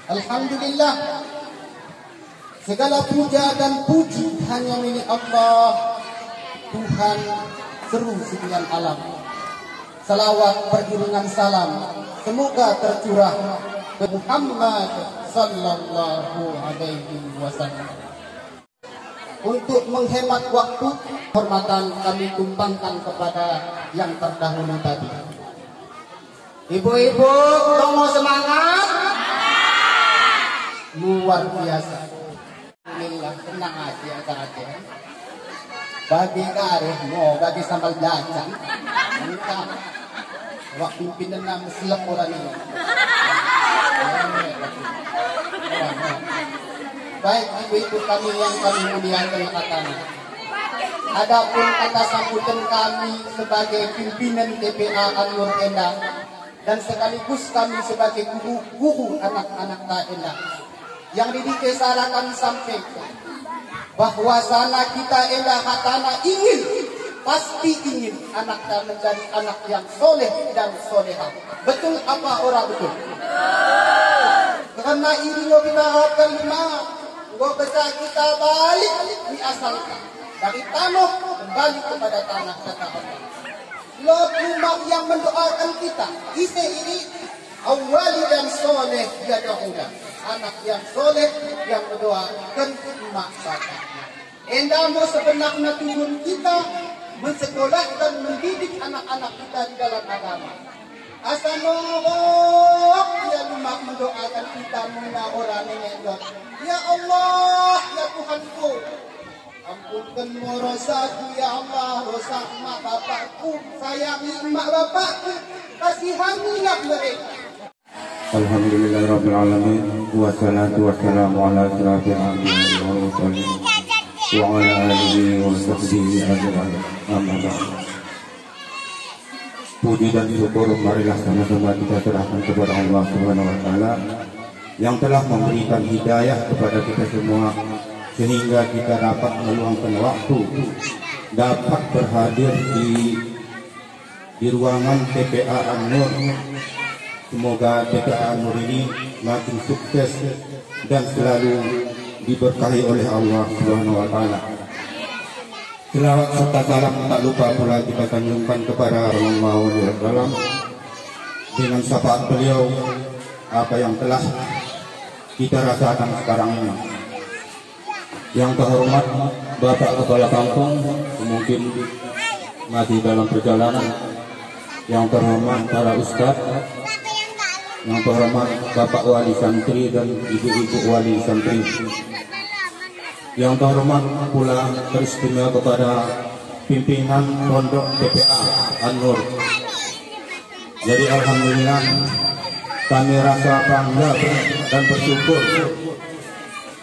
Alhamdulillah, segala puja dan puji hanya milik Allah, Tuhan seru sekalian alam. Salawat beriringan salam semoga tercurah ke Muhammad sallallahu alaihi wasallam. Untuk menghemat waktu, hormatan kami tumpangkan kepada yang terdahulu tadi. Ibu-ibu, tolong semangat. Luar biasa. Alhamdulillah, tenang aja acara-acara. Bagi kareh, mau bagi sambal belacan. Entah. Wak pimpinan nama seleporan ini. Baik ibu-ibu kami yang kami muliakan katanya. Adapun kata sambutan kami sebagai pimpinan TPA An-Nur Endah dan sekaligus kami sebagai guru anak-anak Endah yang didikesarakan sampai bahwa sana kita Endah hatana ingin, pasti ingin anaknya menjadi anak yang soleh dan solehah. Betul apa orang betul? Karena ini kita harapkan gua bisa kita balik di asalkan dari tanah kembali kepada tanah kata Allah. Rumah yang mendoakan kita isi ini awali dan soleh dia doa. Anak yang soleh yang mendoakan mak bapaknya. Endamo sebenarnya turun kita mensekolahkan mendidik anak-anak kita di dalam agama. Asanok ya rumah mendoakan kita muna orang nengendot. Ya Allah ya Tuhanku, ampunkan rosaku ya Allah, rosak mak bapakku, sayangi mak bapakku, kasihanilah mereka. Alhamdulillahirrabbilalamin. Wassalatu wassalamu ala asyrafil anbiya'i wal mursalin wa ala alihi wa sahbihi ajma'in. Amma ba'd. Puji dan syukur marilah sama-sama kita serahkan kepada Allah Subhanahu wa taala yang telah memberikan hidayah kepada kita semua sehingga kita dapat meluangkan waktu dapat berhadir di ruangan TPA An-Nur. Semoga TPA An-Nur ini makin sukses dan selalu diberkahi oleh Allah Subhanahu wa taala. Selawat serta salam tak lupa pula kita sanjungkan kepada Rasulullah SAW dengan syafaat beliau apa yang telah kita rasakan sekarang ini. Yang terhormat Bapak Kepala Kampung mungkin masih dalam perjalanan. Yang terhormat para ustadz, yang terhormat Bapak Wali Santri dan Ibu-ibu Wali Santri, yang terhormat pula teristimewa kepada pimpinan Pondok TPA An-Nur. Jadi alhamdulillah kami rasa bangga dan bersyukur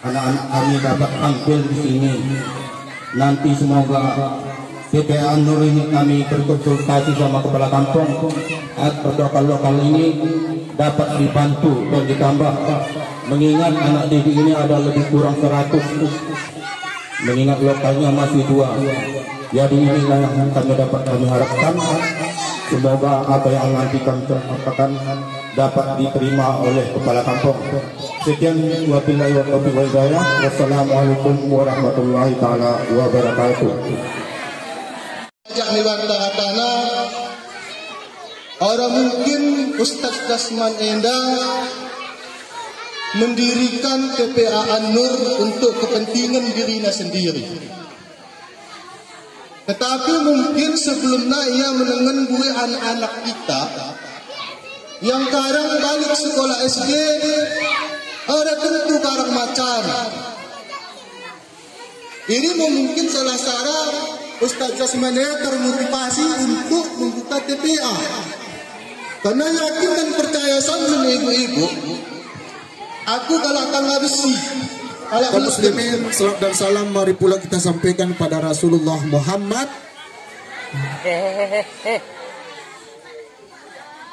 anak-anak kami dapat tampil di sini. Nanti semoga TPA An-Nur ini kami berkonsultasi sama kepala kampung atau lokal ini dapat dibantu dan ditambah, mengingat anak didik ini ada lebih kurang 100, mengingat lokalnya masih 2. Jadi inilah yang kami harapkan. Semoga apa yang nanti kami sampaikan dapat diterima oleh kepala kampung. Sekian, wabillahi taufiq wal hidayah. Wassalamualaikum warahmatullahi taala wabarakatuh. Orang mungkin Ustaz Dasman Endah mendirikan TPA An-Nur untuk kepentingan dirinya sendiri. Tetapi mungkin sebelumnya ia menengen bui anak-anak kita yang sekarang balik sekolah SD, ada tentu karang macan. Ini mungkin salah sarah Ustaz Dasman Endah termotivasi untuk membuka TPA. Karena yakin dan percaya sama ibu-ibu, aku galakkan besi. Kaum muslimin, salam dan salam mari pula kita sampaikan pada Rasulullah Muhammad.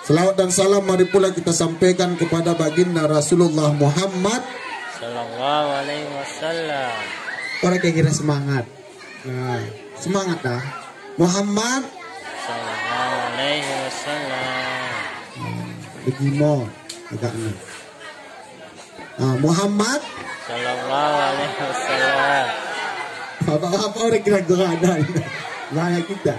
Selawat dan salam mari pula kita sampaikan kepada baginda Rasulullah Muhammad Sallallahu alaihi wasallam. Orang kira semangat. Nah, semangat dah. Muhammad Sallallahu alaihi wasallam. Begimo agaknya. Muhammad sallallahu alaihi wasallam. Bapak-bapak orang kira-kira ada Laya kita.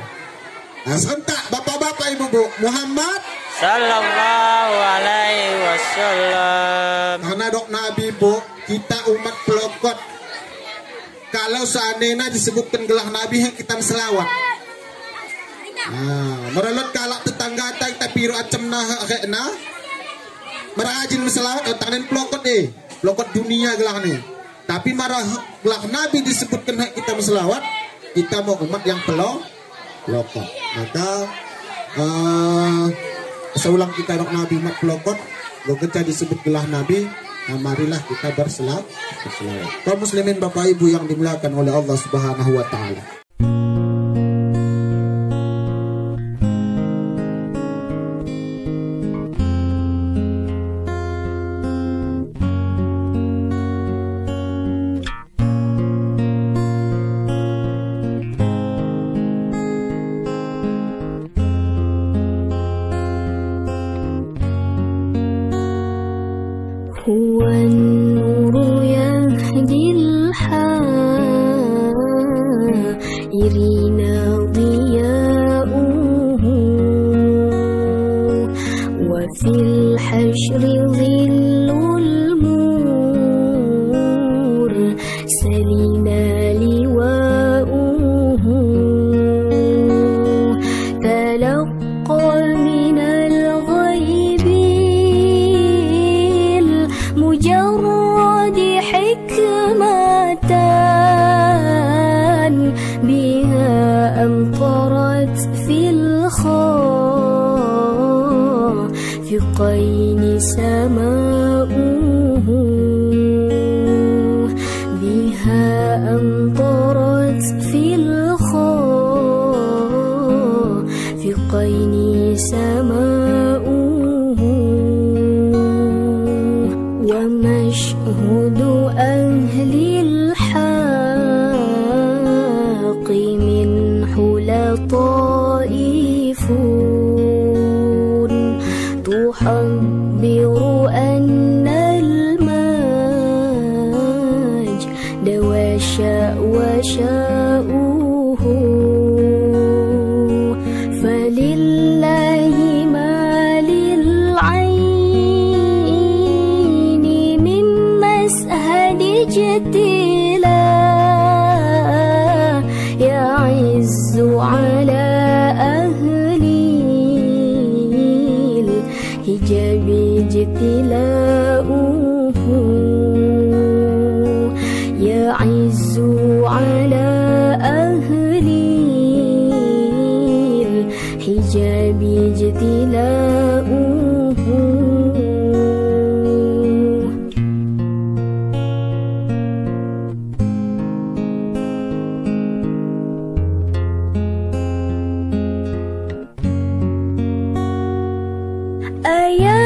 Nah, serentak bapak-bapak ibu-ibu. Muhammad Sallallahu alaihi wasallam. karena dok Nabi bu, kita umat pelokot. Kalau seandainya disebutkan gelah Nabi kita selawat. Merelot kalak tetangga kita piru acem nah kena. Merajin selawat tangan pelokot pelokot dunia gelah nih. Tapi marah gelah Nabi disebutkan kita selawat, kita mau umat yang pelokot. Maka seulang kita dok Nabi umat pelokot, lo kita disebut gelah Nabi. Nah, marilah kita berselawat. Kaum muslimin bapak ibu yang dimuliakan oleh Allah Subhanahu wa taala. هو النور يهدي الحائرين ضياؤه وفي الحشر ظل المرسلين لواؤه تلقى من الغيب مجرد حكمة بها أمطرت في الخافقين سماؤه بها أمطرت في الخافقين سماؤه ومشهد أهل الحق من حلى طائف تحبر أن المجد وشاؤه فلله ما للعين من مسهد جتلا يعز على أهل الحجاب اجتلاؤه يعز على أهل الحجاب اجتلاؤه أيا